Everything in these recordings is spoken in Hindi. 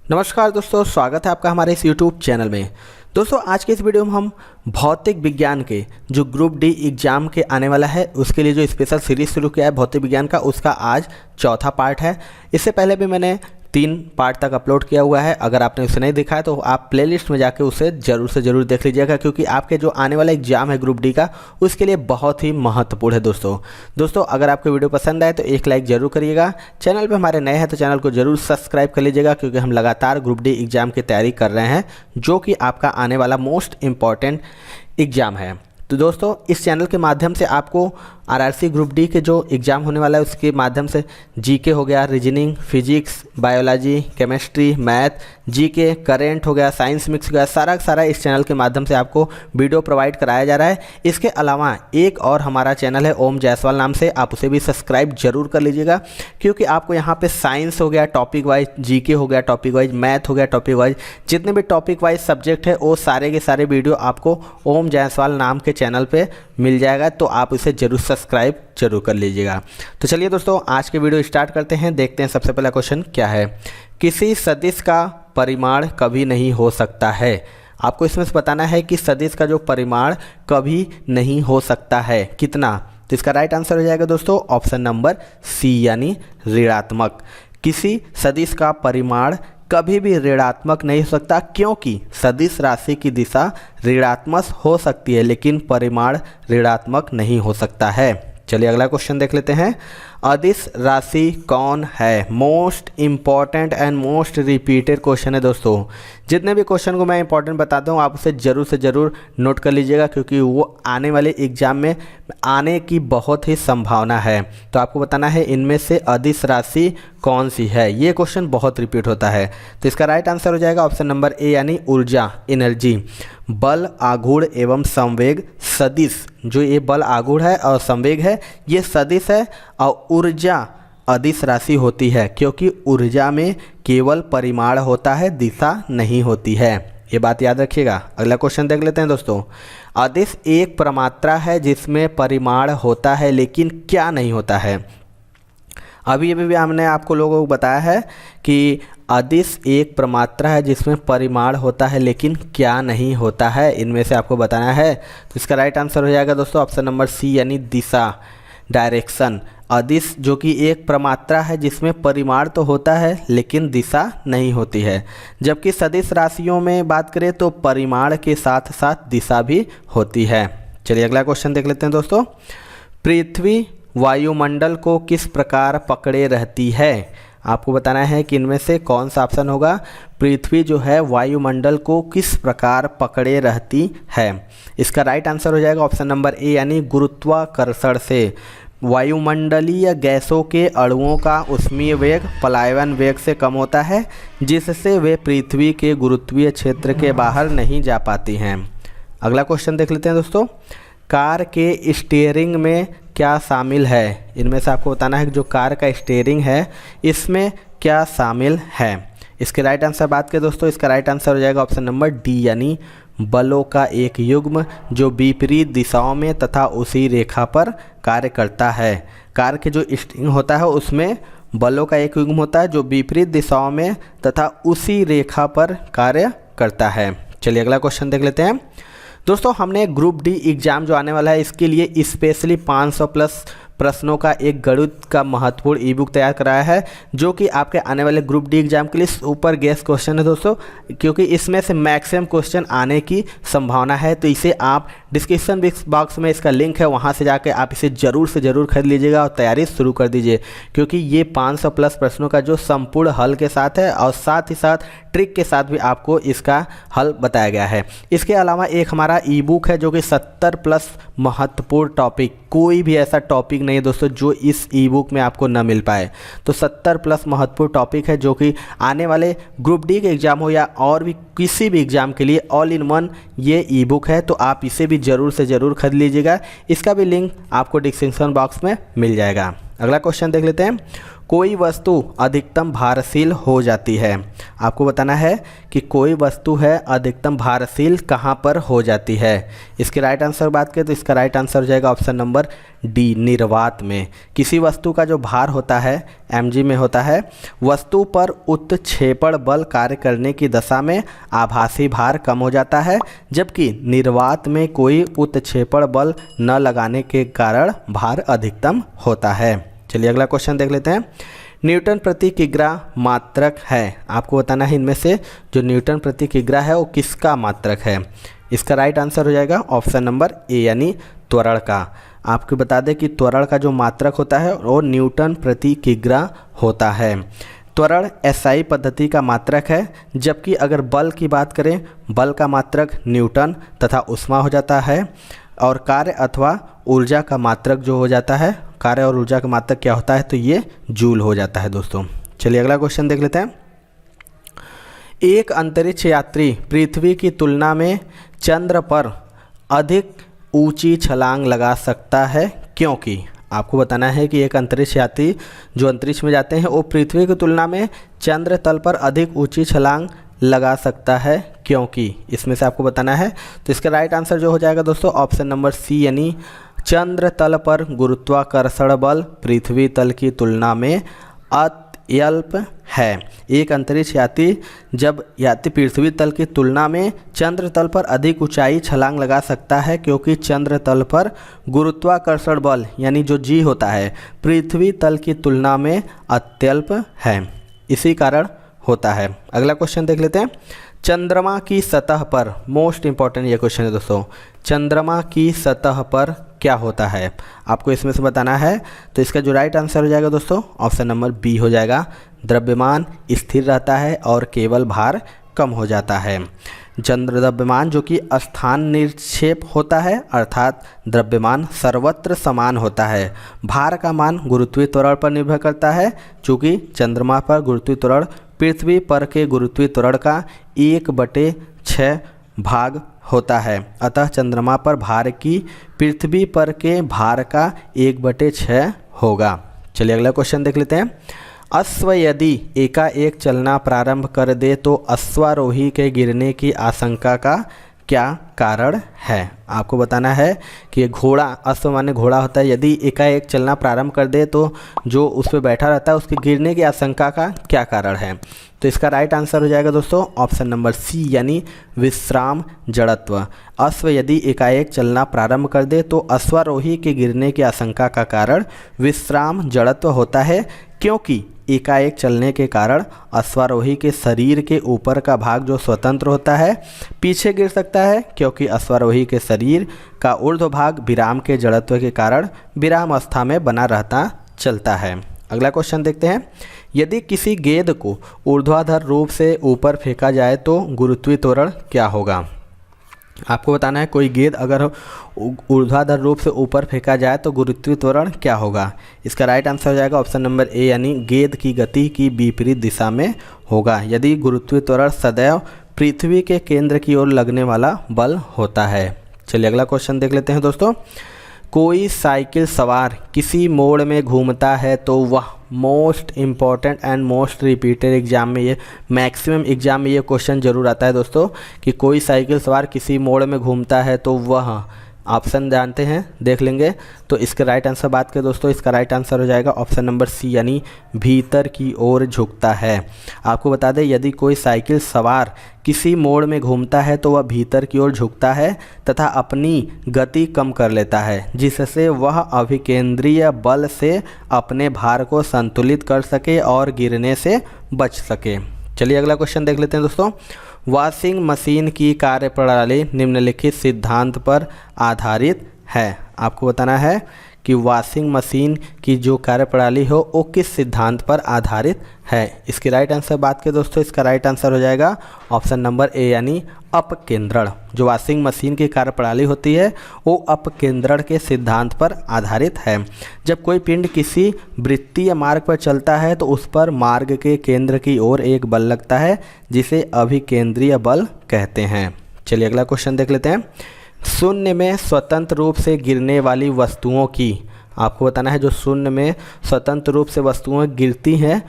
नमस्कार दोस्तों, स्वागत है आपका हमारे इस YouTube चैनल में। दोस्तों आज के इस वीडियो में हम भौतिक विज्ञान के जो ग्रुप डी एग्ज़ाम के आने वाला है उसके लिए जो स्पेशल सीरीज़ शुरू किया है भौतिक विज्ञान का, उसका आज चौथा पार्ट है। इससे पहले भी मैंने 3 पार्ट तक अपलोड किया हुआ है। अगर आपने उसे नहीं देखा है तो आप प्लेलिस्ट में जाके उसे ज़रूर से ज़रूर देख लीजिएगा, क्योंकि आपके जो आने वाला एग्जाम है ग्रुप डी का उसके लिए बहुत ही महत्वपूर्ण है। दोस्तों अगर आपको वीडियो पसंद आए तो एक लाइक ज़रूर करिएगा। चैनल पे हमारे नए हैं तो चैनल को ज़रूर सब्सक्राइब कर लीजिएगा, क्योंकि हम लगातार ग्रुप डी एग्ज़ाम की तैयारी कर रहे हैं जो कि आपका आने वाला मोस्ट इम्पॉर्टेंट एग्ज़ाम है। तो दोस्तों इस चैनल के माध्यम से आपको आरआरसी ग्रुप डी के जो एग्ज़ाम होने वाला है उसके माध्यम से जीके हो गया, reasoning, physics, biology, chemistry, math, GK, current हो गया, साइंस मिक्स हो गया, सारा इस चैनल के माध्यम से आपको वीडियो प्रोवाइड कराया जा रहा है। इसके अलावा एक और हमारा चैनल है ओम जायसवाल नाम से, आप उसे भी सब्सक्राइब जरूर कर लीजिएगा, क्योंकि आपको यहाँ पे साइंस हो गया टॉपिक वाइज, जीके हो गया टॉपिक वाइज, मैथ हो गया टॉपिक वाइज, जितने भी टॉपिक वाइज सब्जेक्ट है वो सारे के सारे वीडियो आपको ओम जायसवाल नाम के चैनल पे मिल जाएगा। तो आप इसे जरूर सब्सक्राइब जरूर कर लीजिएगा। तो चलिए दोस्तों आज के वीडियो स्टार्ट करते हैं। देखते हैं सबसे पहला क्वेश्चन क्या है। किसी सदिश का परिमाण कभी नहीं हो सकता है। आपको इसमें से बताना है कि सदिश का जो परिमाण कभी नहीं हो सकता है कितना। तो इसका राइट आंसर हो जाएगा दोस्तों ऑप्शन नंबर सी, यानी ऋणात्मक। किसी सदिश का परिमाण कभी भी ऋणात्मक नहीं हो सकता, क्योंकि सदिश राशि की दिशा ऋणात्मक हो सकती है लेकिन परिमाण ऋणात्मक नहीं हो सकता है। चलिए अगला क्वेश्चन देख लेते हैं। अदिश राशि कौन है। Most important and most repeated question है दोस्तों। जितने भी क्वेश्चन को मैं इंपॉर्टेंट बताता हूँ आप उसे ज़रूर से ज़रूर नोट कर लीजिएगा, क्योंकि वो आने वाले एग्जाम में आने की बहुत ही संभावना है। तो आपको बताना है इनमें से अदिश राशि कौन सी है। ये क्वेश्चन बहुत रिपीट होता है। तो इसका राइट आंसर हो जाएगा ऑप्शन नंबर ए, यानी ऊर्जा, एनर्जी। बल, आघूर्ण एवं संवेग सदिश, जो ये बल, आघूर्ण है और संवेग है ये सदिश है, और ऊर्जा अदिश राशि होती है, क्योंकि ऊर्जा में केवल परिमाण होता है, दिशा नहीं होती है। ये बात याद रखिएगा। अगला क्वेश्चन देख लेते हैं दोस्तों। अदिश एक प्रमात्रा है जिसमें परिमाण होता है लेकिन क्या नहीं होता है। अभी भी हमने आपको लोगों को बताया है कि अदिश एक प्रमात्रा है जिसमें परिमाण होता है लेकिन क्या नहीं होता है। इनमें से आपको बताना है। तो इसका राइट आंसर हो जाएगा दोस्तों ऑप्शन नंबर सी, यानी दिशा, डायरेक्शन। अदिश जो कि एक प्रमात्रा है जिसमें परिमाण तो होता है लेकिन दिशा नहीं होती है, जबकि सदिश राशियों में बात करें तो परिमाण के साथ साथ दिशा भी होती है। चलिए अगला क्वेश्चन देख लेते हैं दोस्तों। पृथ्वी वायुमंडल को किस प्रकार पकड़े रहती है। आपको बताना है कि इनमें से कौन सा ऑप्शन होगा। पृथ्वी जो है वायुमंडल को किस प्रकार पकड़े रहती है। इसका राइट आंसर हो जाएगा ऑप्शन नंबर ए, यानी गुरुत्वाकर्षण से। वायुमंडलीय गैसों के अणुओं का ऊष्मीय वेग पलायन वेग से कम होता है, जिससे वे पृथ्वी के गुरुत्वीय क्षेत्र के बाहर नहीं जा पाती हैं। अगला क्वेश्चन देख लेते हैं दोस्तों। कार के स्टीयरिंग में क्या शामिल है। इनमें से आपको बताना है कि जो कार का स्टीयरिंग है इसमें क्या शामिल है। इसके राइट आंसर बात करें दोस्तों, इसका राइट आंसर हो जाएगा ऑप्शन नंबर डी, यानी बलों का एक युग्म जो विपरीत दिशाओं में तथा उसी रेखा पर कार्य करता है। कार के जो स्टीयरिंग होता है उसमें बलों का एक युग्म होता है जो विपरीत दिशाओं में तथा उसी रेखा पर कार्य करता है। चलिए अगला क्वेश्चन देख लेते हैं दोस्तों। हमने ग्रुप डी एग्ज़ाम जो आने वाला है इसके लिए स्पेशली 500 प्लस प्रश्नों का एक गणित का महत्वपूर्ण ई बुक तैयार कराया है, जो कि आपके आने वाले ग्रुप डी एग्जाम के लिए सुपर गेस क्वेश्चन है दोस्तों, क्योंकि इसमें से मैक्सिमम क्वेश्चन आने की संभावना है। तो इसे आप डिस्क्रिप्शन बॉक्स में इसका लिंक है, वहां से जाकर आप इसे ज़रूर से ज़रूर खरीद लीजिएगा और तैयारी शुरू कर दीजिए, क्योंकि ये 500 प्लस प्रश्नों का जो संपूर्ण हल के साथ है और साथ ही साथ ट्रिक के साथ भी आपको इसका हल बताया गया है। इसके अलावा एक हमारा ई बुक है जो कि 70 प्लस महत्वपूर्ण टॉपिक, कोई भी ऐसा टॉपिक नहीं है दोस्तों जो इस ई बुक में आपको न मिल पाए। तो 70 प्लस महत्वपूर्ण टॉपिक है जो कि आने वाले ग्रुप डी के एग्जाम हो या और भी किसी भी एग्जाम के लिए ऑल इन वन ये ई बुक है। तो आप इसे भी ज़रूर से ज़रूर खरीद लीजिएगा। इसका भी लिंक आपको डिस्क्रिप्शन बॉक्स में मिल जाएगा। अगला क्वेश्चन देख लेते हैं। कोई वस्तु अधिकतम भारशील हो जाती है। आपको बताना है कि कोई वस्तु है अधिकतम भारशील कहाँ पर हो जाती है। इसके राइट आंसर बात करें तो इसका राइट आंसर हो जाएगा ऑप्शन नंबर डी, निर्वात में। किसी वस्तु का जो भार होता है mg में होता है, वस्तु पर उत्क्षेपण बल कार्य करने की दशा में आभासी भार कम हो जाता है, जबकि निर्वात में कोई उत्क्षेपण बल न लगाने के कारण भार अधिकतम होता है। चलिए अगला क्वेश्चन देख लेते हैं। न्यूटन प्रति किग्रा मात्रक है। आपको बताना है इनमें से जो न्यूटन प्रति किग्रा है वो किसका मात्रक है। इसका राइट आंसर हो जाएगा ऑप्शन नंबर ए यानी त्वरण का। आपको बता दें कि त्वरण का जो मात्रक होता है वो न्यूटन प्रति किग्रा होता है। त्वरण एसआई पद्धति का मात्रक है, जबकि अगर बल की बात करें, बल का मात्रक न्यूटन तथा उष्मा हो जाता है, और कार्य अथवा ऊर्जा का मात्रक जो हो जाता है, कार्य और ऊर्जा का मात्रक क्या होता है, तो ये जूल हो जाता है दोस्तों। चलिए अगला क्वेश्चन देख लेते हैं। एक अंतरिक्ष यात्री पृथ्वी की तुलना में चंद्र पर अधिक ऊंची छलांग लगा सकता है, क्योंकि आपको बताना है कि एक अंतरिक्ष यात्री जो अंतरिक्ष में जाते हैं वो पृथ्वी की तुलना में चंद्र तल पर अधिक ऊंची छलांग लगा सकता है, क्योंकि इसमें से आपको बताना है। तो इसका राइट आंसर जो हो जाएगा दोस्तों ऑप्शन नंबर सी यानी चंद्र तल पर गुरुत्वाकर्षण बल पृथ्वी तल की तुलना में अत्यल्प है। एक अंतरिक्ष यात्री जब पृथ्वी तल की तुलना में चंद्र तल पर अधिक ऊंचाई छलांग लगा सकता है, क्योंकि चंद्र तल पर गुरुत्वाकर्षण बल यानी जो जी होता है पृथ्वी तल की तुलना में अत्यल्प है, इसी कारण होता है। अगला क्वेश्चन देख लेते हैं। चंद्रमा की सतह पर, मोस्ट इंपॉर्टेंट ये क्वेश्चन है दोस्तों, चंद्रमा की सतह पर क्या होता है, आपको इसमें से बताना है। तो इसका जो राइट आंसर हो जाएगा दोस्तों ऑप्शन नंबर बी हो जाएगा, द्रव्यमान स्थिर रहता है और केवल भार कम हो जाता है। द्रव्यमान जो कि स्थान निक्षेप होता है, अर्थात द्रव्यमान सर्वत्र समान होता है। भार का मान गुरुत्वीय त्वरण पर निर्भर करता है, चूँकि चंद्रमा पर गुरुत्वीय त्वरण पृथ्वी पर के गुरुत्वीय त्वरण का 1/6 भाग होता है, अतः चंद्रमा पर भार की पृथ्वी पर के भार का 1/6 होगा। चलिए अगला क्वेश्चन देख लेते हैं। अश्व यदि एकाएक चलना प्रारंभ कर दे तो अश्वारोही के गिरने की आशंका का क्या कारण है। आपको बताना है कि घोड़ा, अश्व माने घोड़ा होता है, यदि एकाएक चलना प्रारंभ कर दे तो जो उस पर बैठा रहता है उसके गिरने की आशंका का क्या कारण है। तो इसका राइट आंसर हो जाएगा दोस्तों ऑप्शन नंबर सी यानी विश्राम जड़त्व। अश्व यदि एकाएक चलना प्रारंभ कर दे तो अश्वारोही के गिरने की आशंका का कारण विश्राम जड़त्व होता है, क्योंकि एकाएक चलने के कारण अश्वारोही के शरीर के ऊपर का भाग जो स्वतंत्र होता है पीछे गिर सकता है, क्योंकि अश्वारोही के शरीर का ऊर्ध्व भाग विराम के जड़त्व के कारण विराम अवस्था में बना रहता चलता है। अगला क्वेश्चन देखते हैं। यदि किसी गेंद को ऊर्ध्वाधर रूप से ऊपर फेंका जाए तो गुरुत्वीय त्वरण क्या होगा। आपको बताना है कोई गेंद अगर ऊर्ध्वाधर रूप से ऊपर फेंका जाए तो गुरुत्वीय त्वरण क्या होगा। इसका राइट आंसर हो जाएगा ऑप्शन नंबर ए यानी गेंद की गति की विपरीत दिशा में होगा, यदि गुरुत्वीय त्वरण सदैव पृथ्वी के केंद्र की ओर लगने वाला बल होता है। चलिए अगला क्वेश्चन देख लेते हैं दोस्तों। कोई साइकिल सवार किसी मोड़ में घूमता है तो वह, most important and most repeated exam में ये, मैक्सिमम एग्जाम में ये क्वेश्चन जरूर आता है दोस्तों कि कोई साइकिल सवार किसी मोड़ में घूमता है तो वह, ऑप्शन जानते हैं, देख लेंगे। तो इसका राइट आंसर बात करें दोस्तों, इसका राइट आंसर हो जाएगा ऑप्शन नंबर सी यानी भीतर की ओर झुकता है। आपको बता दें यदि कोई साइकिल सवार किसी मोड़ में घूमता है तो वह भीतर की ओर झुकता है तथा अपनी गति कम कर लेता है, जिससे वह अभिकेंद्रीय बल से अपने भार को संतुलित कर सके और गिरने से बच सके। चलिए अगला क्वेश्चन देख लेते हैं दोस्तों। वॉशिंग मशीन की कार्यप्रणाली निम्नलिखित सिद्धांत पर आधारित है। आपको बताना है कि वॉशिंग मशीन की जो कार्यप्रणाली हो वो किस सिद्धांत पर आधारित है। इसकी राइट आंसर बात करें दोस्तों, इसका राइट आंसर हो जाएगा ऑप्शन नंबर ए यानी अपकेंद्रण। जो वॉशिंग मशीन की कार्यप्रणाली होती है वो अपकेंद्रण के सिद्धांत पर आधारित है। जब कोई पिंड किसी वृत्तीय मार्ग पर चलता है तो उस पर मार्ग के केंद्र की ओर एक बल लगता है, जिसे अभिकेंद्रीय बल कहते हैं। चलिए अगला क्वेश्चन देख लेते हैं। शून्य में स्वतंत्र रूप से गिरने वाली वस्तुओं की, आपको बताना है जो शून्य में स्वतंत्र रूप से वस्तुएं गिरती हैं,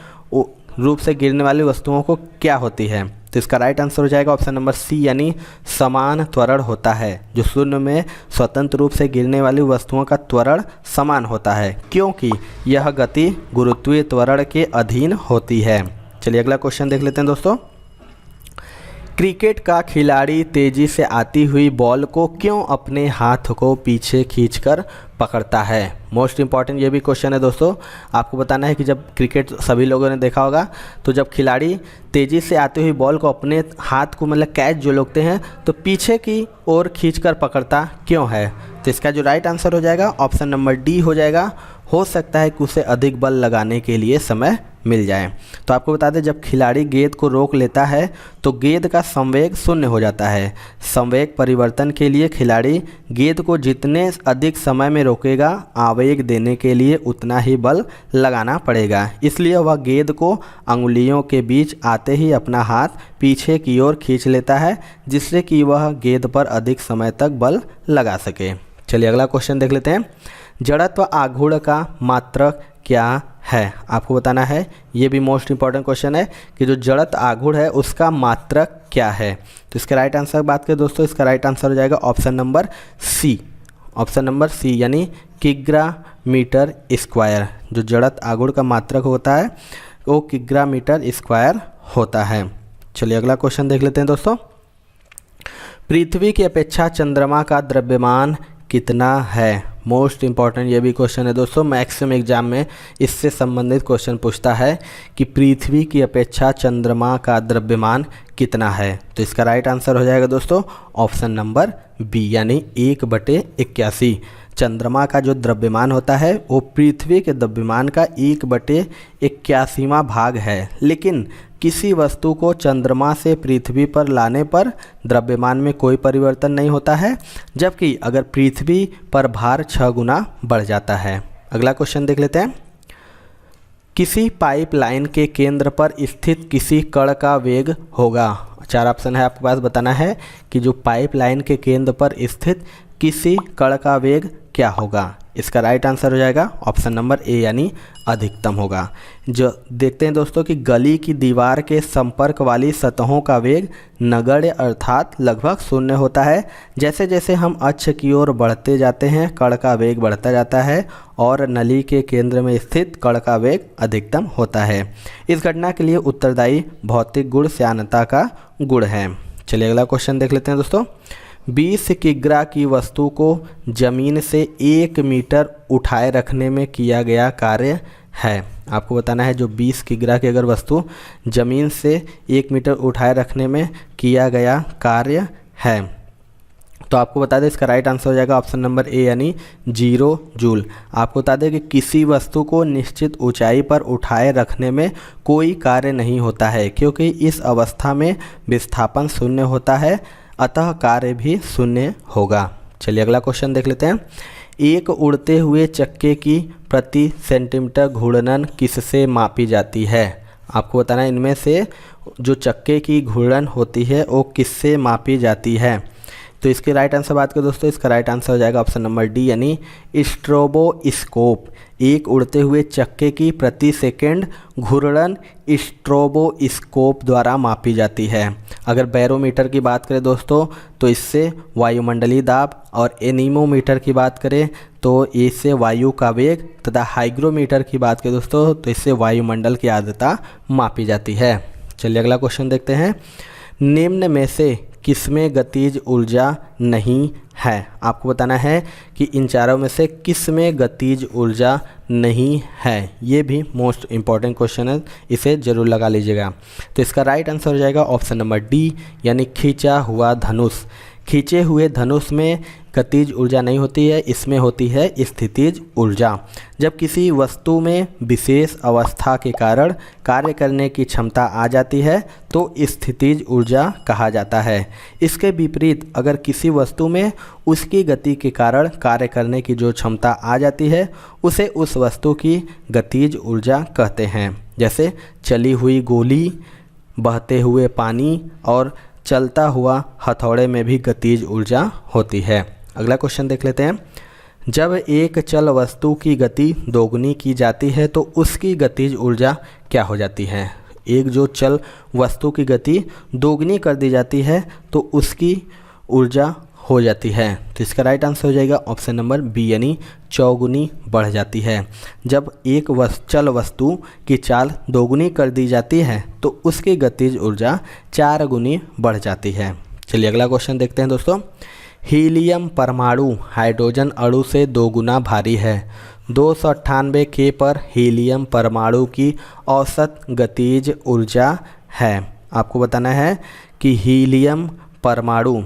रूप से गिरने वाली वस्तुओं को क्या होती है। तो इसका राइट आंसर हो जाएगा ऑप्शन नंबर सी यानी समान त्वरण होता है। जो शून्य में स्वतंत्र रूप से गिरने वाली वस्तुओं का त्वरण समान होता है क्योंकि यह गति गुरुत्वीय त्वरण के अधीन होती है। चलिए अगला क्वेश्चन देख लेते हैं दोस्तों। क्रिकेट का खिलाड़ी तेजी से आती हुई बॉल को क्यों अपने हाथ को पीछे खींचकर पकड़ता है। मोस्ट इंपॉर्टेंट ये भी क्वेश्चन है दोस्तों। आपको बताना है कि जब क्रिकेट सभी लोगों ने देखा होगा तो जब खिलाड़ी तेज़ी से आती हुई बॉल को अपने हाथ को मतलब कैच जो लोगते हैं तो पीछे की ओर खींचकर पकड़ता क्यों है। तो इसका जो राइट आंसर हो जाएगा ऑप्शन नंबर डी हो जाएगा। हो सकता है कि उसे अधिक बल लगाने के लिए समय मिल जाए। तो आपको बता दें जब खिलाड़ी गेंद को रोक लेता है तो गेंद का संवेग शून्य हो जाता है। संवेग परिवर्तन के लिए खिलाड़ी गेंद को जितने अधिक समय में रोकेगा आवेग देने के लिए उतना ही बल लगाना पड़ेगा। इसलिए वह गेंद को अंगुलियों के बीच आते ही अपना हाथ पीछे की ओर खींच लेता है जिससे कि वह गेंद पर अधिक समय तक बल लगा सके। चलिए अगला क्वेश्चन देख लेते हैं। जड़त्व आघूर्ण का मात्रक क्या है। आपको बताना है, ये भी मोस्ट इंपॉर्टेंट क्वेश्चन है कि जो जड़त्व आघूर्ण है उसका मात्रक क्या है। तो इसका राइट आंसर बात करें दोस्तों, इसका राइट आंसर हो जाएगा option number C. Option number C यानी किग्रा मीटर स्क्वायर। जो जड़त्व आघूर्ण का मात्रक होता है वो किग्रा मीटर स्क्वायर होता है। चलिए अगला क्वेश्चन देख लेते हैं दोस्तों। पृथ्वी की अपेक्षा चंद्रमा का द्रव्यमान कितना है। मोस्ट इंपॉर्टेंट ये भी क्वेश्चन है दोस्तों। मैक्सिमम एग्जाम में इससे संबंधित क्वेश्चन पूछता है कि पृथ्वी की अपेक्षा चंद्रमा का द्रव्यमान कितना है। तो इसका राइट आंसर हो जाएगा दोस्तों ऑप्शन नंबर बी यानी 1/81। चंद्रमा का जो द्रव्यमान होता है वो पृथ्वी के द्रव्यमान का 1/81वां भाग है। लेकिन किसी वस्तु को चंद्रमा से पृथ्वी पर लाने पर द्रव्यमान में कोई परिवर्तन नहीं होता है, जबकि अगर पृथ्वी पर भार 6 गुना बढ़ जाता है। अगला क्वेश्चन देख लेते हैं। किसी पाइपलाइन के केंद्र पर स्थित किसी कण का वेग होगा। 4 ऑप्शन है आपके पास। बताना है कि जो पाइपलाइन के केंद्र पर स्थित किसी कण का वेग क्या होगा। इसका राइट आंसर हो जाएगा ऑप्शन नंबर ए यानी अधिकतम होगा। जो देखते हैं दोस्तों कि गली की दीवार के संपर्क वाली सतहों का वेग नगण्य अर्थात लगभग 0 होता है। जैसे जैसे हम अक्ष की ओर बढ़ते जाते हैं कण का वेग बढ़ता जाता है और नली के केंद्र में स्थित कण का वेग अधिकतम होता है। इस घटना के लिए उत्तरदायी भौतिक गुण श्यानता का गुण है। चलिए अगला क्वेश्चन देख लेते हैं दोस्तों। 20 किग्रा की वस्तु को जमीन से 1 मीटर उठाए रखने में किया गया कार्य है। आपको बताना है जो 20 किग्रा की अगर वस्तु जमीन से 1 मीटर उठाए रखने में किया गया कार्य है तो आपको बता दें इसका राइट आंसर हो जाएगा ऑप्शन नंबर ए यानी 0 जूल। आपको बता दें कि किसी वस्तु को निश्चित ऊंचाई पर उठाए रखने में कोई कार्य नहीं होता है क्योंकि इस अवस्था में विस्थापन 0 होता है, अतः कार्य भी 0 होगा। चलिए अगला क्वेश्चन देख लेते हैं। एक उड़ते हुए चक्के की प्रति सेंटीमीटर घूर्णन किससे मापी जाती है। आपको बताना है इनमें से जो चक्के की घूर्णन होती है वो किससे मापी जाती है। तो इसके राइट आंसर बात करें दोस्तों, इसका राइट आंसर हो जाएगा ऑप्शन नंबर डी यानी स्ट्रोबोस्कोप। एक उड़ते हुए चक्के की प्रति सेकंड घूर्णन स्ट्रोबोस्कोप द्वारा मापी जाती है। अगर बैरोमीटर की बात करें दोस्तों तो इससे वायुमंडलीय दाब, और एनीमोमीटर की बात करें तो इससे वायु का वेग, तथा हाइग्रोमीटर की बात करें दोस्तों तो इससे वायुमंडल की आर्द्रता मापी जाती है। चलिए अगला क्वेश्चन देखते हैं। निम्न में से किसमें गतिज ऊर्जा नहीं है। आपको बताना है कि इन चारों में से किसमें गतिज ऊर्जा नहीं है। ये भी मोस्ट इम्पॉर्टेंट क्वेश्चन है, इसे ज़रूर लगा लीजिएगा। तो इसका राइट आंसर हो जाएगा ऑप्शन नंबर डी यानी खींचा हुआ धनुष। खींचे हुए धनुष में गतिज ऊर्जा नहीं होती है, इसमें होती है स्थितिज ऊर्जा। जब किसी वस्तु में विशेष अवस्था के कारण कार्य करने की क्षमता आ जाती है तो स्थितिज ऊर्जा कहा जाता है। इसके विपरीत अगर किसी वस्तु में उसकी गति के कारण कार्य करने की जो क्षमता आ जाती है उसे उस वस्तु की गतिज ऊर्जा कहते हैं। जैसे चली हुई गोली, बहते हुए पानी और चलता हुआ हथौड़े में भी गतिज ऊर्जा होती है। अगला क्वेश्चन देख लेते हैं। जब एक चल वस्तु की गति दोगुनी की जाती है तो उसकी गतिज ऊर्जा क्या हो जाती है। एक जो चल वस्तु की गति दोगुनी कर दी जाती है तो उसकी ऊर्जा हो जाती है। तो इसका राइट आंसर हो जाएगा ऑप्शन नंबर बी यानी चौगुनी बढ़ जाती है। जब एक चल वस्तु की चाल दोगुनी कर दी जाती है तो उसकी गतिज ऊर्जा 4 गुनी बढ़ जाती है। चलिए अगला क्वेश्चन देखते हैं दोस्तों। हीलियम परमाणु हाइड्रोजन अणु से 2 गुना भारी है। 298 K पर हीलियम परमाणु की औसत गतिज ऊर्जा है। आपको बताना है कि हीलियम परमाणु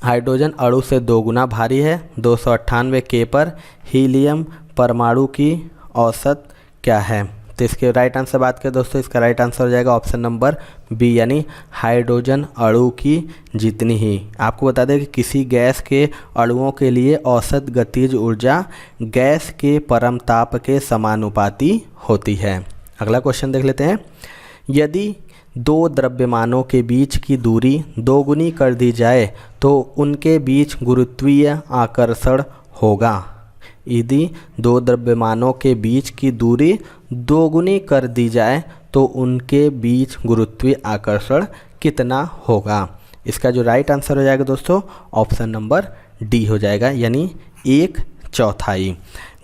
हाइड्रोजन अणु से 2 गुना भारी है। 298 K पर हीलियम परमाणु की औसत क्या है। तो इसके राइट आंसर बात करें दोस्तों, इसका राइट आंसर हो जाएगा ऑप्शन नंबर बी यानी हाइड्रोजन अणु की जितनी ही। आपको बता दें कि किसी गैस के अणुओं के लिए औसत गतिज ऊर्जा गैस के परमताप के समानुपाती होती है। अगला क्वेश्चन देख लेते हैं। यदि 2 द्रव्यमानों के बीच की दूरी 2 गुनी कर दी जाए तो उनके बीच गुरुत्वीय आकर्षण होगा। यदि 2 द्रव्यमानों के बीच की दूरी 2 गुनी कर दी जाए तो उनके बीच गुरुत्वीय आकर्षण कितना होगा। इसका जो राइट आंसर हो जाएगा दोस्तों ऑप्शन नंबर डी हो जाएगा यानी 1/4।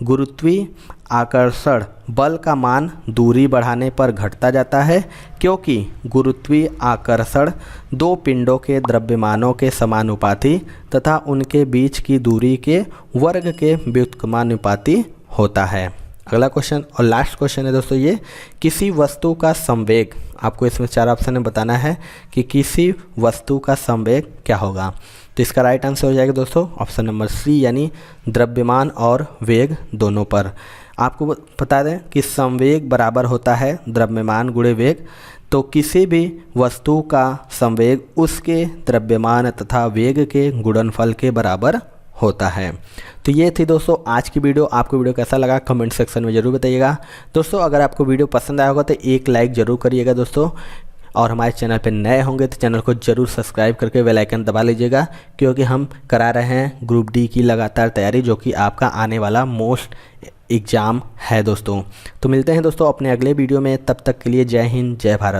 गुरुत्वीय आकर्षण बल का मान दूरी बढ़ाने पर घटता जाता है क्योंकि गुरुत्वीय आकर्षण 2 पिंडों के द्रव्यमानों के समानुपाती तथा उनके बीच की दूरी के वर्ग के व्युत्क्रमानुपाती होता है। अगला क्वेश्चन और लास्ट क्वेश्चन है दोस्तों ये, किसी वस्तु का संवेग। आपको इसमें 4 ऑप्शन में बताना है कि किसी वस्तु का संवेग क्या होगा। तो इसका राइट आंसर हो जाएगा दोस्तों ऑप्शन नंबर सी यानी द्रव्यमान और वेग दोनों पर। आपको बता दें कि संवेग बराबर होता है द्रव्यमान गुणे वेग। तो किसी भी वस्तु का संवेग उसके द्रव्यमान तथा वेग के गुणनफल के बराबर होता है। तो ये थी दोस्तों आज की वीडियो। आपको वीडियो कैसा लगा कमेंट सेक्शन में ज़रूर बताइएगा। दोस्तों अगर आपको वीडियो पसंद आया होगा तो एक लाइक ज़रूर करिएगा दोस्तों, और हमारे चैनल पर नए होंगे तो चैनल को ज़रूर सब्सक्राइब करके बेल आइकन दबा लीजिएगा, क्योंकि हम करा रहे हैं ग्रुप डी की लगातार तैयारी, जो कि आपका आने वाला मोस्ट एग्ज़ाम है दोस्तों। तो मिलते हैं दोस्तों अपने अगले वीडियो में, तब तक के लिए जय हिंद जय भारत।